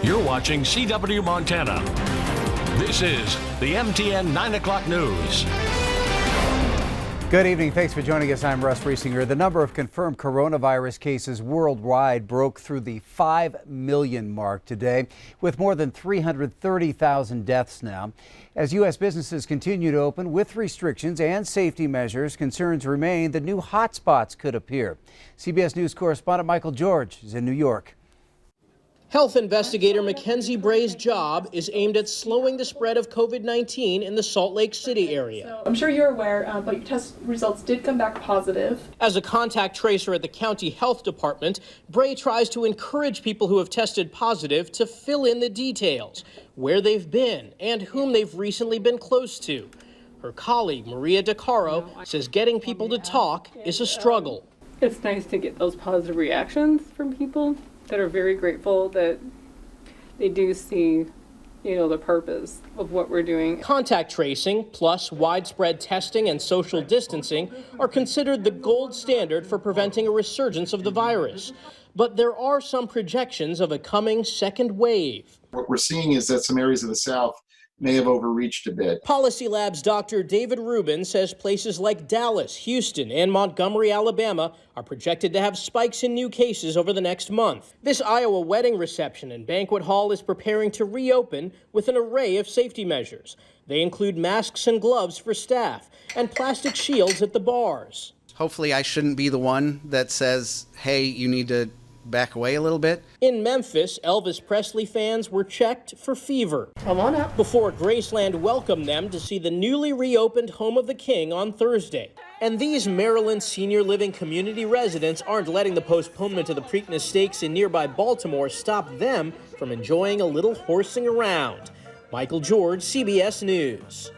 You're watching CW Montana. This is the MTN 9 o'clock news. Good evening. Thanks for joining us. I'm Russ Riesinger. The number of confirmed coronavirus cases worldwide broke through the 5 million mark today, with more than 330,000 deaths now. As U.S. businesses continue to open with restrictions and safety measures, concerns remain that new hotspots could appear. CBS News correspondent Michael George is in New York. Health investigator Mackenzie Bray's job is aimed at slowing the spread of COVID-19 in the Salt Lake City area. I'm sure you're aware, but your test results did come back positive. As a contact tracer at the county health department, Bray tries to encourage people who have tested positive to fill in the details, where they've been and whom they've recently been close to. Her colleague, Maria DeCaro, says getting people to talk is a struggle. It's nice to get those positive reactions from people that are very grateful that they do see, the purpose of what we're doing. Contact tracing plus widespread testing and social distancing are considered the gold standard for preventing a resurgence of the virus. But there are some projections of a coming second wave. What we're seeing is that some areas of the South may have overreached a bit. Policy Lab's Dr. David Rubin says places like Dallas, Houston, and Montgomery, Alabama are projected to have spikes in new cases over the next month. This Iowa wedding reception and banquet hall is preparing to reopen with an array of safety measures. They include masks and gloves for staff and plastic shields at the bars. Hopefully I shouldn't be the one that says, hey, you need to back away a little bit. In Memphis, Elvis Presley fans were checked for fever. Come on up. Before Graceland welcomed them to see the newly reopened home of the King on Thursday. And these Maryland senior living community residents aren't letting the postponement of the Preakness Stakes in nearby Baltimore stop them from enjoying a little horsing around. Michael George, CBS News.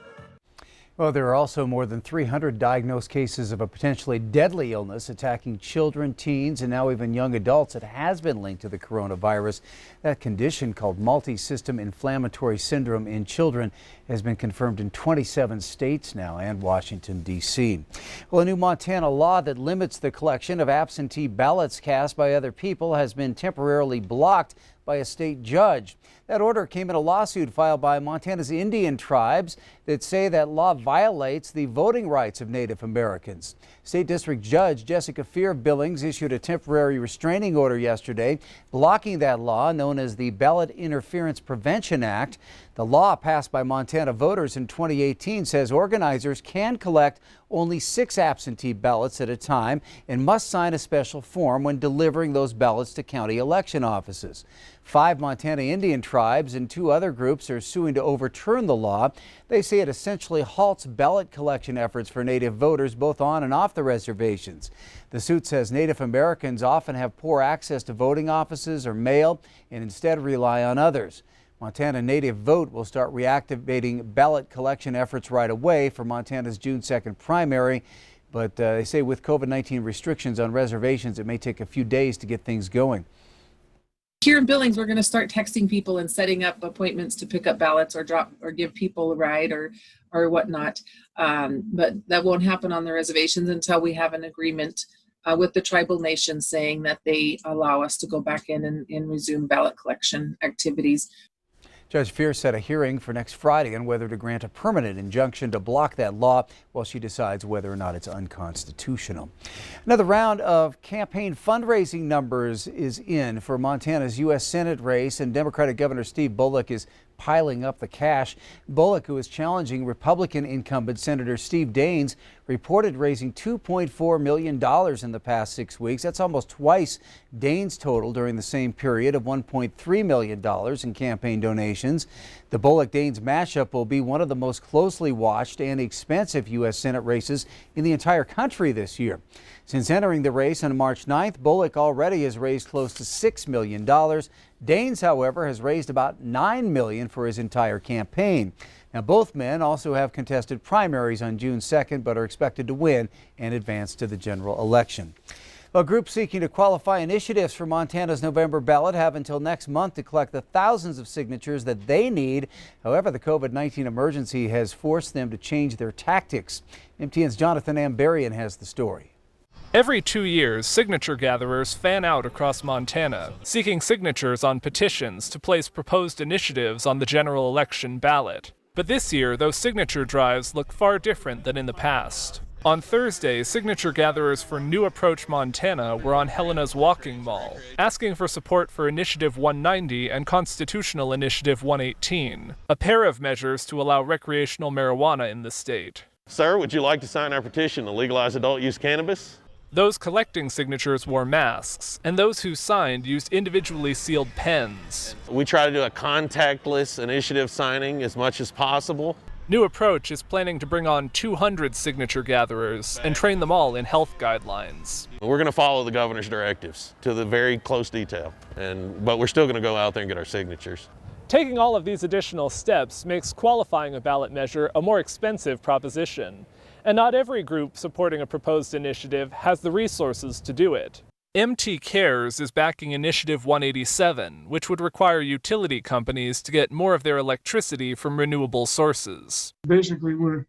Well, there are also more than 300 diagnosed cases of a potentially deadly illness attacking children, teens, and now even young adults. It has been linked to the coronavirus. That condition, called multi-system inflammatory syndrome in children, has been confirmed in 27 states now and Washington, D.C. Well, a new Montana law that limits the collection of absentee ballots cast by other people has been temporarily blocked by a state judge. That order came in a lawsuit filed by Montana's Indian tribes that say that law violates the voting rights of Native Americans. State District Judge Jessica Fear Billings issued a temporary restraining order yesterday blocking that law known as the Ballot Interference Prevention Act. The law passed by Montana voters in 2018 says organizers can collect only 6 absentee ballots at a time and must sign a special form when delivering those ballots to county election offices. 5 Montana Indian tribes and 2 other groups are suing to overturn the law. They say it essentially halts ballot collection efforts for Native voters both on and off the reservations. The suit says Native Americans often have poor access to voting offices or mail and instead rely on others. Montana Native Vote will start reactivating ballot collection efforts right away for Montana's June 2nd primary. But they say with COVID-19 restrictions on reservations, it may take a few days to get things going. Here in Billings, we're going to start texting people and setting up appointments to pick up ballots or give people a ride or whatnot. But that won't happen on the reservations until we have an agreement with the tribal nation saying that they allow us to go back in and resume ballot collection activities. Judge Fear set a hearing for next Friday on whether to grant a permanent injunction to block that law while she decides whether or not it's unconstitutional. Another round of campaign fundraising numbers is in for Montana's U.S. Senate race, and Democratic Governor Steve Bullock is piling up the cash. Bullock, who is challenging Republican incumbent Senator Steve Daines, reported raising $2.4 million in the past 6 weeks. That's almost twice Daines' total during the same period of $1.3 million in campaign donations. The Bullock-Daines matchup will be one of the most closely watched and expensive U.S. Senate races in the entire country this year. Since entering the race on March 9th, Bullock already has raised close to $6 million. Daines, however, has raised about $9 million for his entire campaign. Now, both men also have contested primaries on June 2nd, but are expected to win and advance to the general election. Well, groups seeking to qualify initiatives for Montana's November ballot have until next month to collect the thousands of signatures that they need. However, the COVID-19 emergency has forced them to change their tactics. MTN's Jonathan Ambarian has the story. Every 2 years, signature gatherers fan out across Montana, seeking signatures on petitions to place proposed initiatives on the general election ballot. But this year, those signature drives look far different than in the past. On Thursday, signature gatherers for New Approach Montana were on Helena's Walking Mall, asking for support for Initiative 190 and Constitutional Initiative 118, a pair of measures to allow recreational marijuana in the state. Sir, would you like to sign our petition to legalize adult use cannabis? Those collecting signatures wore masks, and those who signed used individually sealed pens. We try to do a contactless initiative signing as much as possible. New Approach is planning to bring on 200 signature gatherers and train them all in health guidelines. We're going to follow the governor's directives to the very close detail, but we're still going to go out there and get our signatures. Taking all of these additional steps makes qualifying a ballot measure a more expensive proposition. And not every group supporting a proposed initiative has the resources to do it. MT Cares is backing Initiative 187, which would require utility companies to get more of their electricity from renewable sources. Basically, we're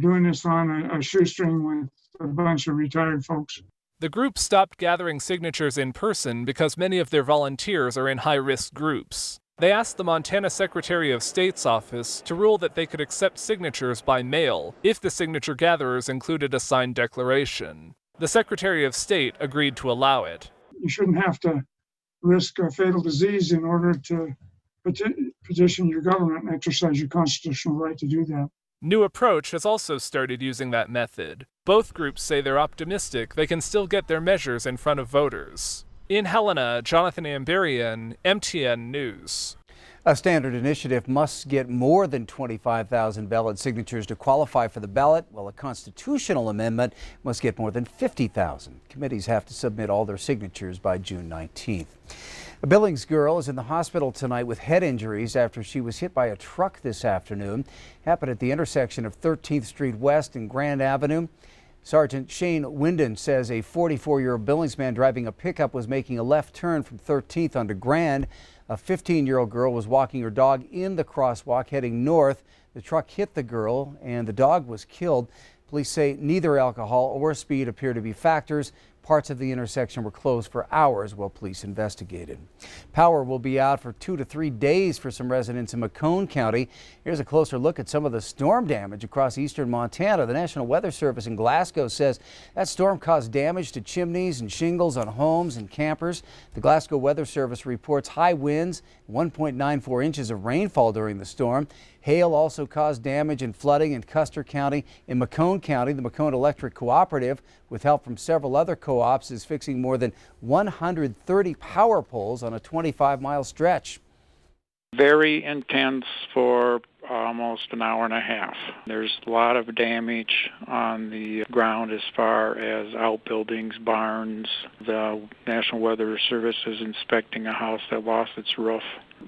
doing this on a shoestring with a bunch of retired folks. The group stopped gathering signatures in person because many of their volunteers are in high-risk groups. They asked the Montana Secretary of State's office to rule that they could accept signatures by mail if the signature gatherers included a signed declaration. The Secretary of State agreed to allow it. You shouldn't have to risk a fatal disease in order to petition your government and exercise your constitutional right to do that. New Approach has also started using that method. Both groups say they're optimistic they can still get their measures in front of voters. In Helena, Jonathan Amberian, MTN News. A standard initiative must get more than 25,000 ballot signatures to qualify for the ballot, while a constitutional amendment must get more than 50,000. Committees have to submit all their signatures by June 19th. A Billings girl is in the hospital tonight with head injuries after she was hit by a truck this afternoon. Happened at the intersection of 13th Street West and Grand Avenue. Sergeant Shane Winden says a 44-year-old Billings man driving a pickup was making a left turn from 13th onto Grand. A 15-year-old girl was walking her dog in the crosswalk heading north. The truck hit the girl and the dog was killed. Police say neither alcohol or speed appear to be factors. Parts of the intersection were closed for hours while police investigated. Power will be out for 2 to 3 days for some residents in Macomb County. Here's a closer look at some of the storm damage across eastern Montana. The National Weather Service in Glasgow says that storm caused damage to chimneys and shingles on homes and campers. The Glasgow Weather Service reports high winds, 1.94 inches of rainfall during the storm. Hail also caused damage and flooding in Custer County. In Macomb County, the Macomb Electric Cooperative, with help from several other co-ops, is fixing more than 130 power poles on a 25-mile stretch. Very intense for almost an hour and a half. There's a lot of damage on the ground as far as outbuildings, barns. The National Weather Service is inspecting a house that lost its roof.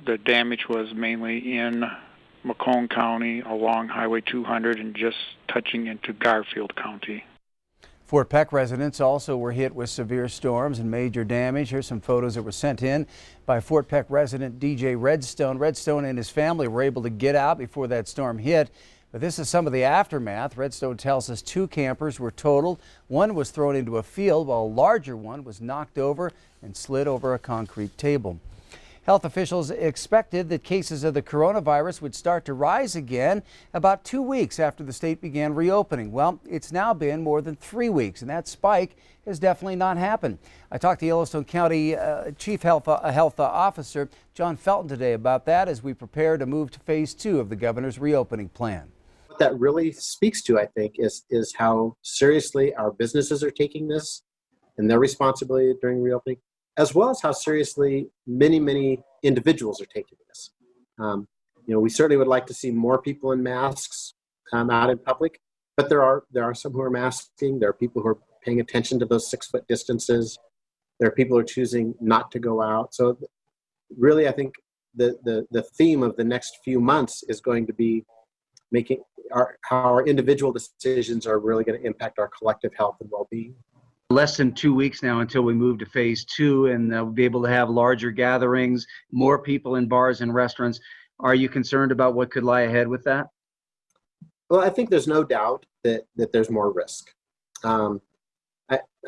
The damage was mainly in Macomb County along Highway 200 and just touching into Garfield County. Fort Peck residents also were hit with severe storms and major damage. Here's some photos that were sent in by Fort Peck resident DJ Redstone. Redstone and his family were able to get out before that storm hit. But this is some of the aftermath. Redstone tells us 2 campers were totaled. One was thrown into a field while a larger one was knocked over and slid over a concrete table. Health officials expected that cases of the coronavirus would start to rise again about 2 weeks after the state began reopening. Well, it's now been more than 3 weeks, and that spike has definitely not happened. I talked to Yellowstone County Chief Health Officer John Felton today about that as we prepare to move to phase 2 of the governor's reopening plan. What that really speaks to, I think, is how seriously our businesses are taking this and their responsibility during reopening, as well as how seriously many individuals are taking this. We certainly would like to see more people in masks out in public, but there are some who are masking. There are people who are paying attention to those 6-foot distances. There are people who are choosing not to go out. So really, I think the theme of the next few months is going to be making how our individual decisions are really going to impact our collective health and well-being. Less than 2 weeks now until we move to phase 2, and we'll be able to have larger gatherings, more people in bars and restaurants. Are you concerned about what could lie ahead with that? Well, I think there's no doubt that there's more risk.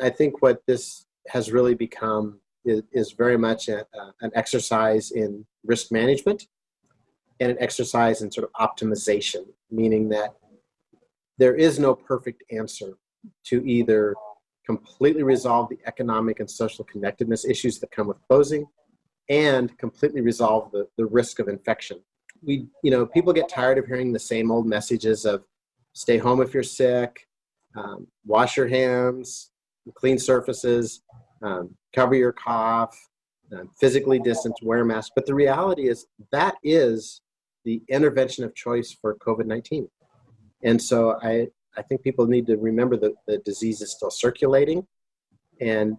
I think what this has really become is very much an exercise in risk management and an exercise in sort of optimization, meaning that there is no perfect answer to either completely resolve the economic and social connectedness issues that come with closing and completely resolve the risk of infection. People get tired of hearing the same old messages of stay home if you're sick, wash your hands, clean surfaces, cover your cough, physically distance, wear a mask. But the reality is that is the intervention of choice for COVID-19. And so I think people need to remember that the disease is still circulating. And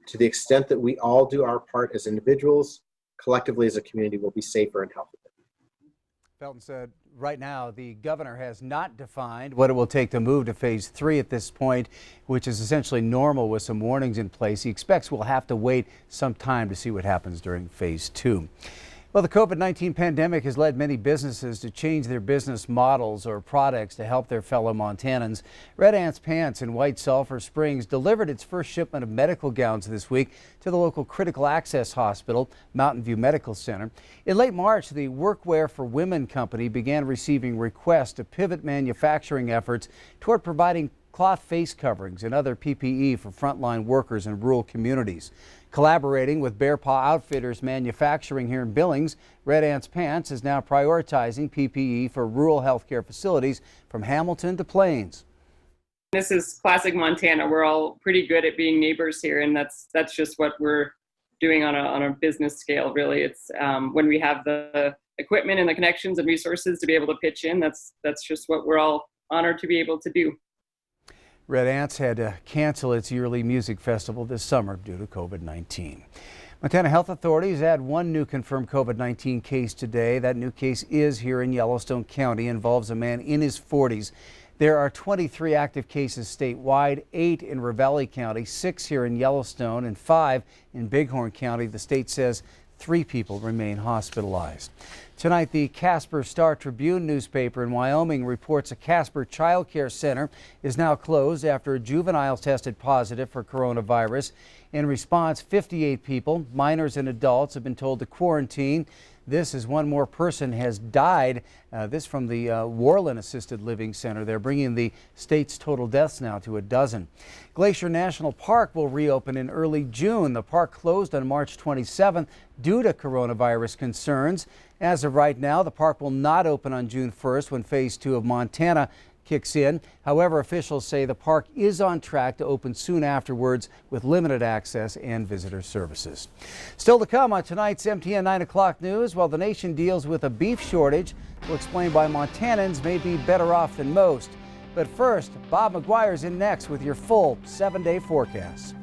to the extent that we all do our part as individuals, collectively as a community, we'll be safer and healthier. Felton said right now the governor has not defined what it will take to move to phase 3 at this point, which is essentially normal with some warnings in place. He expects we'll have to wait some time to see what happens during phase 2. Well, the COVID-19 pandemic has led many businesses to change their business models or products to help their fellow Montanans. Red Ants Pants in White Sulphur Springs delivered its first shipment of medical gowns this week to the local critical access hospital, Mountain View Medical Center. In late March, the Workwear for Women company began receiving requests to pivot manufacturing efforts toward providing cloth face coverings and other PPE for frontline workers in rural communities. Collaborating with Bear Paw Outfitters Manufacturing here in Billings, Red Ants Pants is now prioritizing PPE for rural healthcare facilities from Hamilton to Plains. This is classic Montana. We're all pretty good at being neighbors here, and that's just what we're doing on a business scale, really. It's when we have the equipment and the connections and resources to be able to pitch in, that's just what we're all honored to be able to do. Red Ants had to cancel its yearly music festival this summer due to COVID-19. Montana health authorities add one new confirmed COVID-19 case today. That new case is here in Yellowstone County, involves a man in his 40s. There are 23 active cases statewide, 8 in Ravalli County, 6 here in Yellowstone, and 5 in Bighorn County. The state says 3 people remain hospitalized. Tonight, the Casper Star-Tribune newspaper in Wyoming reports a Casper child care center is now closed after a juvenile tested positive for coronavirus. In response, 58 people, minors and adults, have been told to quarantine. This as one more person has died. This from the Worland Assisted Living Center. They're bringing the state's total deaths now to 12. Glacier National Park will reopen in early June. The park closed on March 27th due to coronavirus concerns. As of right now, the park will not open on June 1st when phase 2 of Montana kicks in. However, officials say the park is on track to open soon afterwards with limited access and visitor services. Still to come on tonight's MTN 9 o'clock news, while the nation deals with a beef shortage, we'll explain why Montanans may be better off than most. But first, Bob McGuire's in next with your full 7-day forecast.